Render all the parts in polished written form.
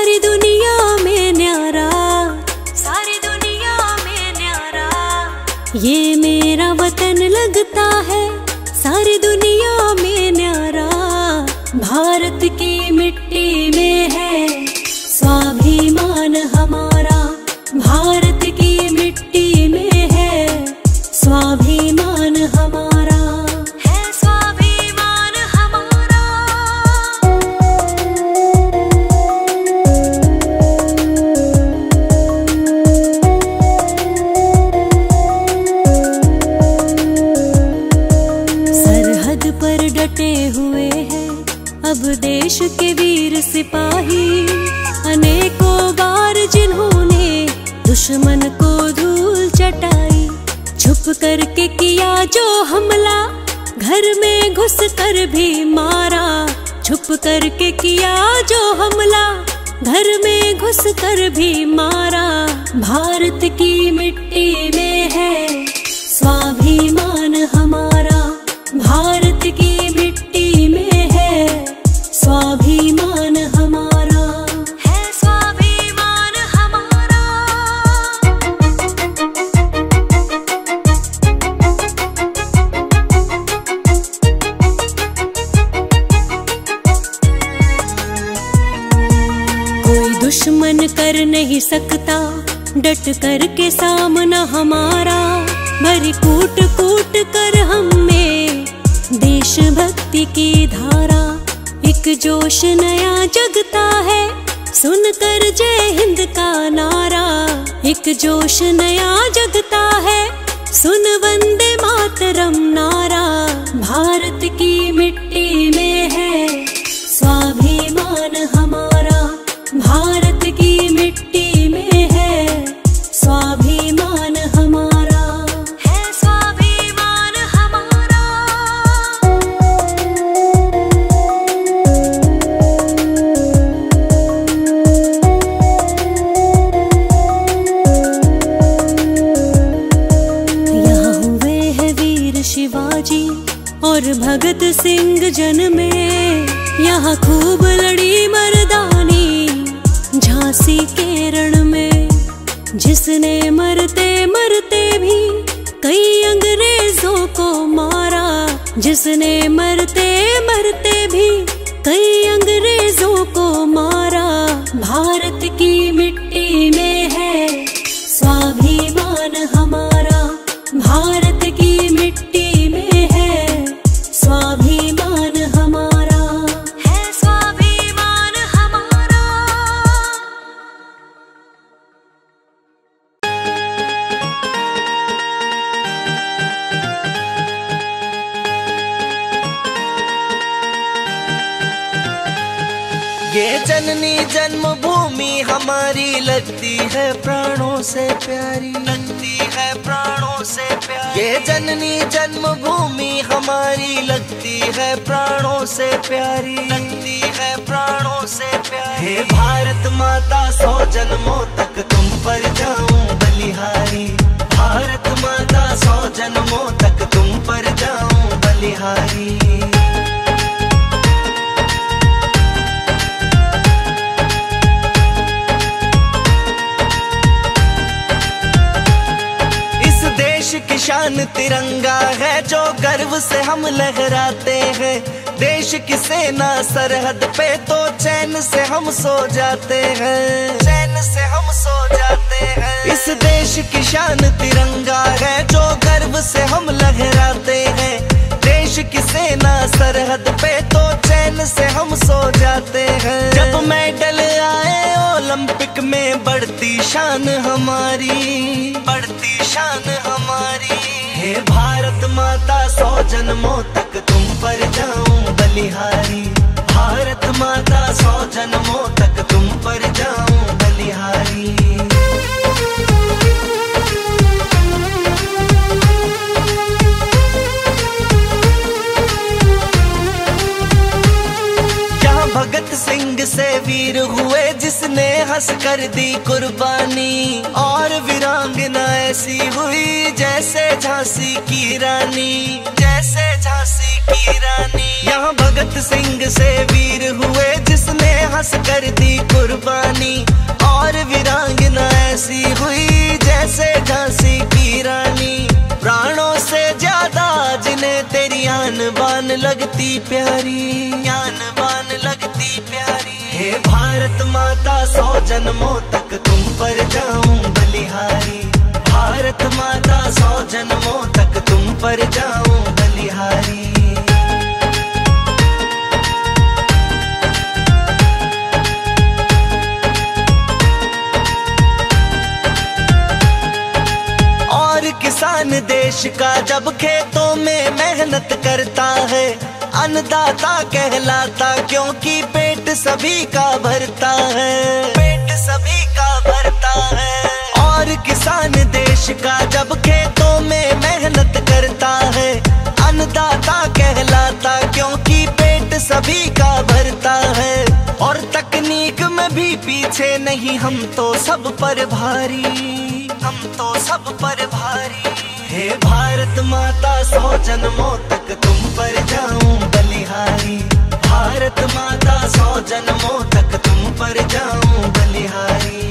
सारी दुनिया में न्यारा, सारी दुनिया में न्यारा ये मेरा वतन लगता है, सारी दुनिया में न्यारा। भारत की मिट्टी में है स्वाभिमान हमारा, भारत की मिट्टी में है स्वाभिमान हमारा, है स्वाभिमान हमारा। सरहद पर डटे हुए हैं अब देश के वीर सिपाही, अनेकों बार जिन्होंने दुश्मन को धूल चटाई, छुप करके किया जो हमला, घर में घुस कर भी मारा, छुप करके किया जो हमला, घर में घुस कर भी मारा। भारत की मिट्टी में है स्वाभिमान हमारा, भारत की मिट्टी में है स्वाभिमान हमारा, है स्वाभिमान हमारा। कोई दुश्मन कर नहीं सकता डट कर के सामना हमारा, भरी कूट कूट कर हम में देशभक्ति की धारा, एक जोश नया जगता है सुनकर जय हिंद का नारा, एक जोश नया जगता है सुन वंदे मातरम नारा। भारत की मिट्टी में है स्वाभिमान हमारा, भारत की मिट्टी में है स्वाभिमान हमारा, है स्वाभिमान हमारा। यहाँ हुए हैं वीर शिवाजी और भगत सिंह जन में, यहाँ खूब लड़ी मर्दानी झांसी के रण में, जिसने मरते मरते भी कई अंग्रेजों को मारा, जिसने मरते मरते भी कई अंग्रेजों को मारा। भारत की मिट्टी में है स्वाभिमान हमारा, भारत की मिट्टी में है स्वाभिमान हमारा, है स्वाभिमान हमारा। ये जननी जन्मभूमि हमारी लगती है प्राणों से प्यारी, लगती है प्राणों से प्यारी। ये जननी जन्मभूमि हमारी लगती है प्राणों से प्यारी, लगती है प्राणों से प्यारी। हे भारत माता 100 जन्मों तक तुम पर जाऊं बलिहारी, भारत माता 100 जन्मों तक तुम पर जाऊं बलिहारी। देश की शान तिरंगा है जो गर्व से हम लहराते हैं, देश की सेना सरहद पे तो चैन से हम सो जाते हैं, चैन से हम सो जाते हैं। इस देश की शान तिरंगा है जो गर्व से हम लहराते हैं, देश की सेना सरहद पे तो चैन से हम सो जाते हैं। जब मेडल आए ओलंपिक में बढ़ती शान हमारी, बढ़ती शान हमारी। हे भारत माता 100 जन्मों तक तुम पर जाऊं बलिहारी, भारत माता 100 जन्मों तक तुम पर जाऊं बलिहारी। भगत सिंह से वीर हुए जिसने हंस कर दी कुर्बानी, और वीरांगना ऐसी हुई जैसे झांसी की रानी, जैसे झांसी की रानी। यहाँ भगत सिंह से वीर हुए जिसने हंस कर दी कुर्बानी, और वीरांगना ऐसी हुई जैसे झांसी की रानी। प्राणों से ज्यादा जिन्हें तेरी आन बान लगती प्यारी, आन बान लगती प्यारी। हे भारत माता 100 जन्मों तक तुम पर जाऊं बलिहारी, भारत माता 100 जन्मों तक तुम पर जाऊं बलिहारी। किसान देश का जब खेतों में मेहनत करता है, अन्नदाता कहलाता क्योंकि पेट सभी का भरता है, पेट सभी का भरता है। और किसान देश का जब खेतों में मेहनत करता है, अन्नदाता कहलाता क्योंकि पेट सभी का भरता है। और तकनीक में भी पीछे नहीं, हम तो सब पर भारी, हम तो सब पर भारी। हे भारत माता 100 जन्मों तक तुम पर जाऊं बलिहारी, भारत माता 100 जन्मों तक तुम पर जाऊं बलिहारी।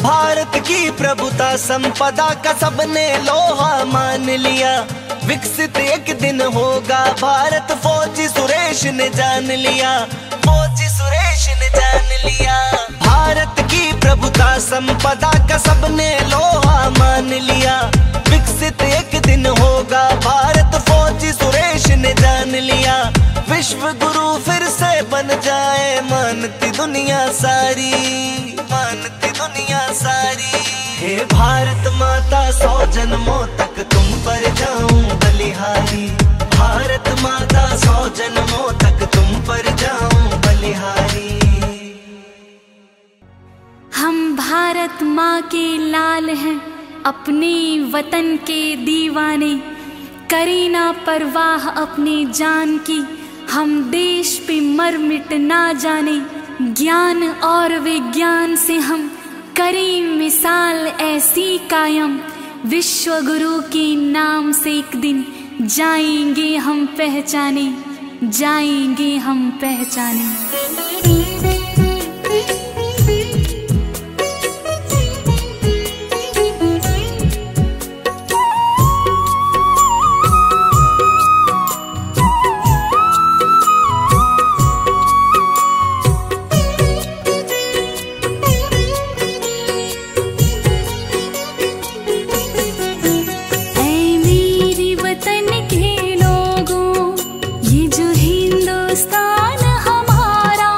भारत की प्रभुता संपदा का सबने लोहा मान लिया, विकसित एक दिन होगा भारत फौजी सुरेश ने जान लिया, फौजी सुरेश ने जान लिया। भारत की प्रभुता संपदा का सबने लोहा मान लिया, विकसित एक दिन होगा भारत फौजी सुरेश ने जान लिया। विश्व गुरु फिर से बन जाए मानती दुनिया सारी, मानती दुनिया सारी। हे भारत माता 100 जन्मों तक तुम पर जाऊं बलिहारी, भारत माता 100 जन्मों तक तुम पर जाऊं बलिहारी। हम भारत माँ के लाल हैं, अपने वतन के दीवाने, करें ना परवाह अपने जान की, हम देश पे मर मिट ना जाने। ज्ञान और विज्ञान से हम करें मिसाल ऐसी कायम, विश्व गुरु के नाम से एक दिन जाएंगे हम पहचाने, जाएंगे हम पहचाने। हिंदुस्तान हमारा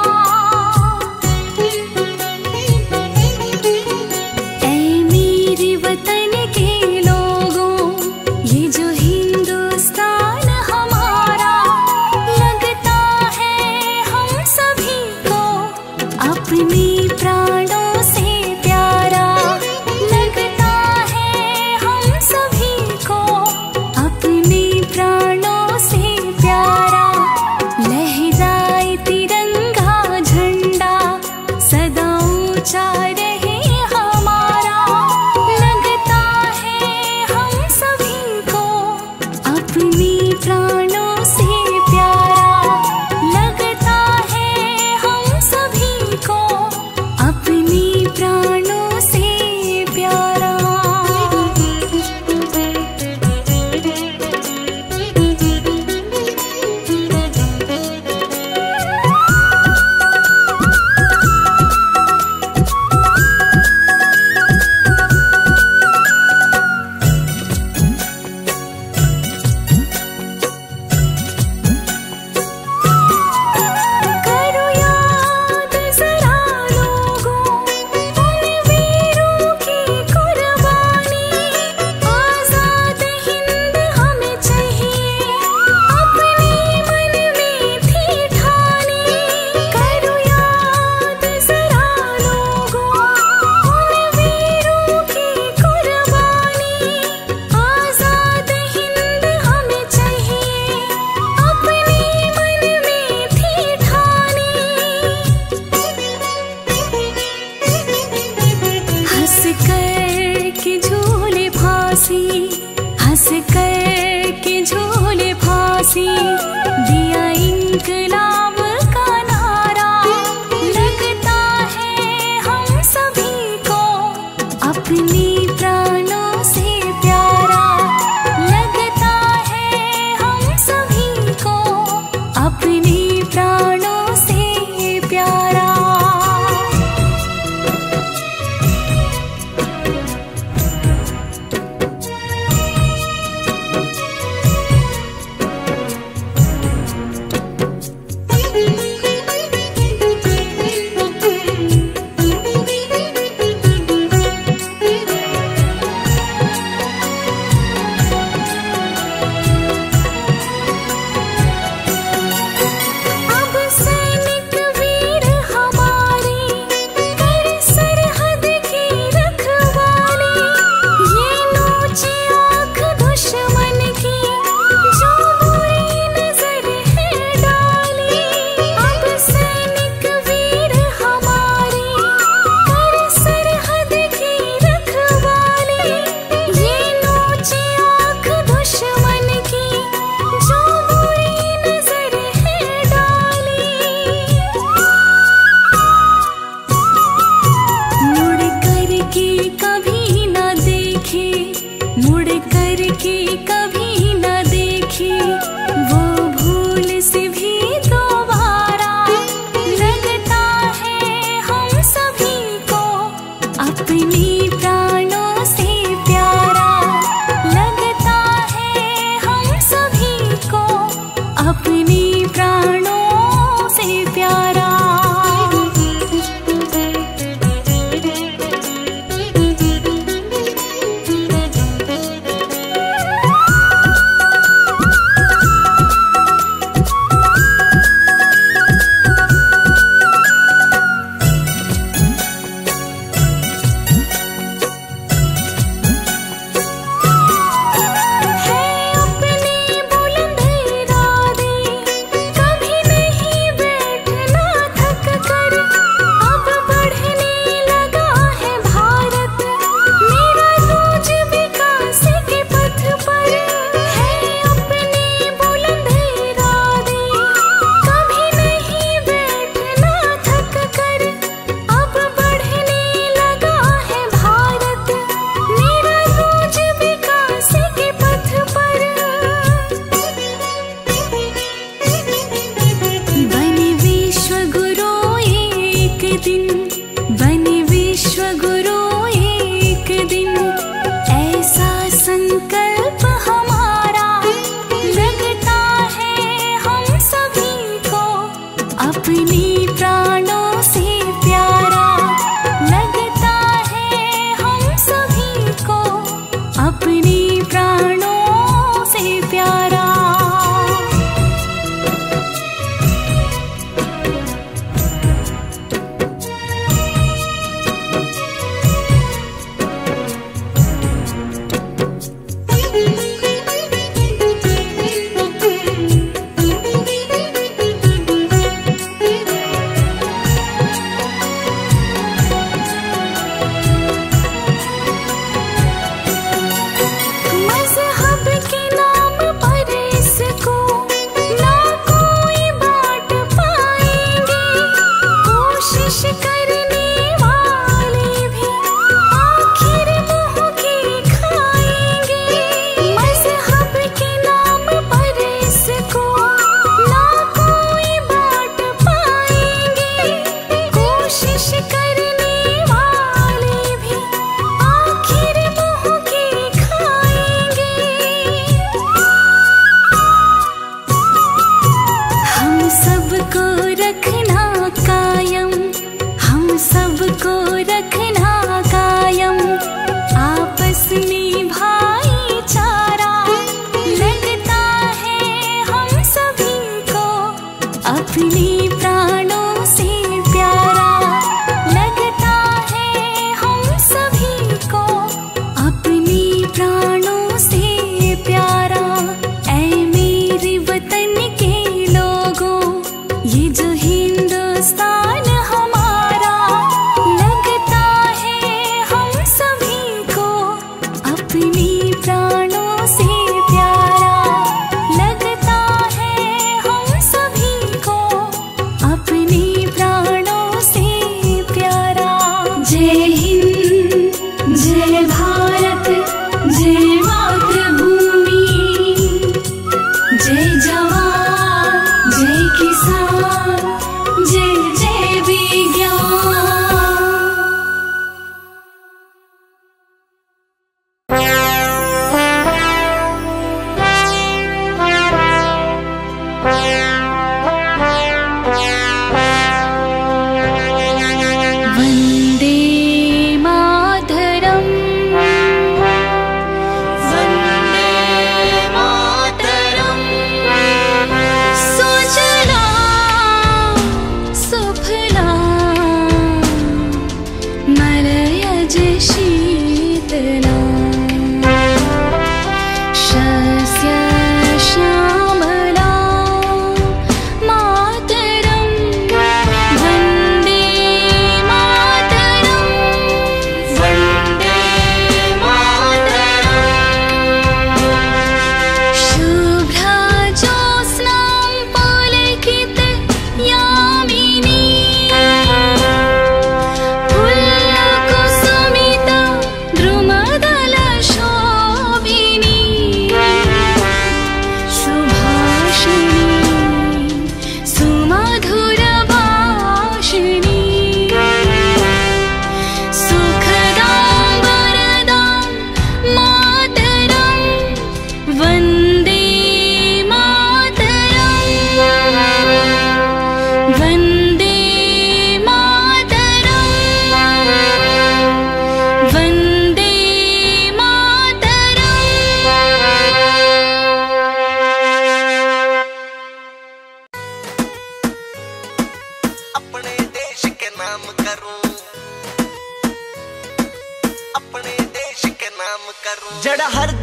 पासी, हंस कर के झूले फांसी, दिया इंकलाब का नारा। लगता है हम सभी को अपनी प्राणों से प्यारा। लगता है हम सभी को अपनी प्राणों से प्यारा।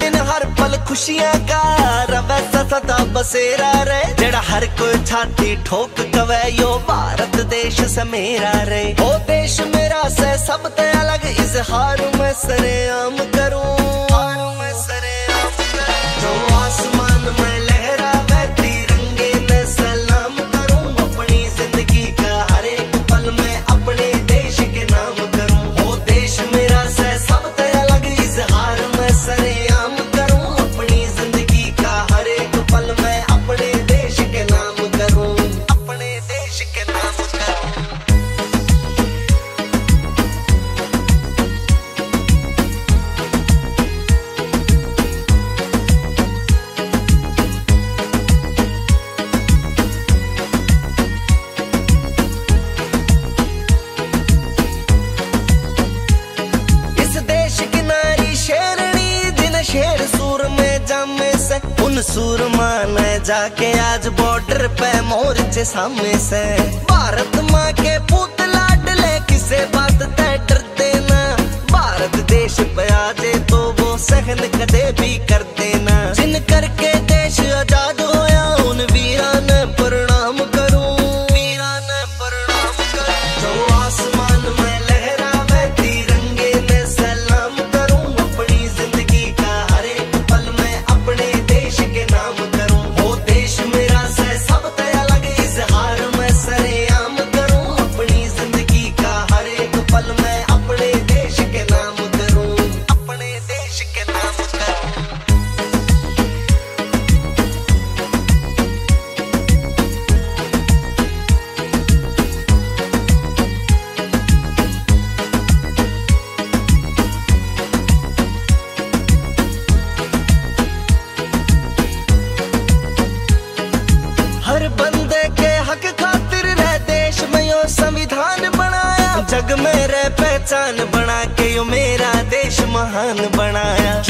दिन हर पल खुशियां का रवै सदा बसेरा रे, जेड़ा हर कोई छाती ठोक कवे यो भारत देश से मेरा रे। ओ देश मेरा से सब ते अलग इजहार मैं सरेआम करूं, जो आसमान में लहरावे तिरंगे में सलाम करूं, अपनी जिंदगी का हर एक पल में अपने देश के नाम करूं। ओ देश मेरा से सब ते अलग इजहार मैं सरेआम करूं, अपनी जिंदगी का हर एक पल में अपने देश के नाम करूं, अपने देश के नाम करूं। शेर सूर में जामे से उन सूरमा ने जाके आज बॉर्डर पे मोर्चे सामने से, भारत माँ के पूत लाडले किसे बात ते डरते ना, भारत देश पे आजे तो वो सहन कदे भी कर देना। जिन करके देश आजाद होया उन वीरा ने प्रणाम करूं, वीरा ने प्रणाम करूं, जो आसमान में लहरावे तिरंगे में सलाम करूं, अपनी जिंदगी का हर एक पल में अपने देश के नाम करूं। वो देश मेरा से सब ते अलग इजहार मैं सरेआम करूं, अपनी जिंदगी का हर एक पल में अपने देश के नाम करूं, अपने देश के नाम करूं। हर बंदे के हक खातिर रह देश में यो संविधान बनाया, जग में रह पहचान बना के यो मेरा देश महान बनाया।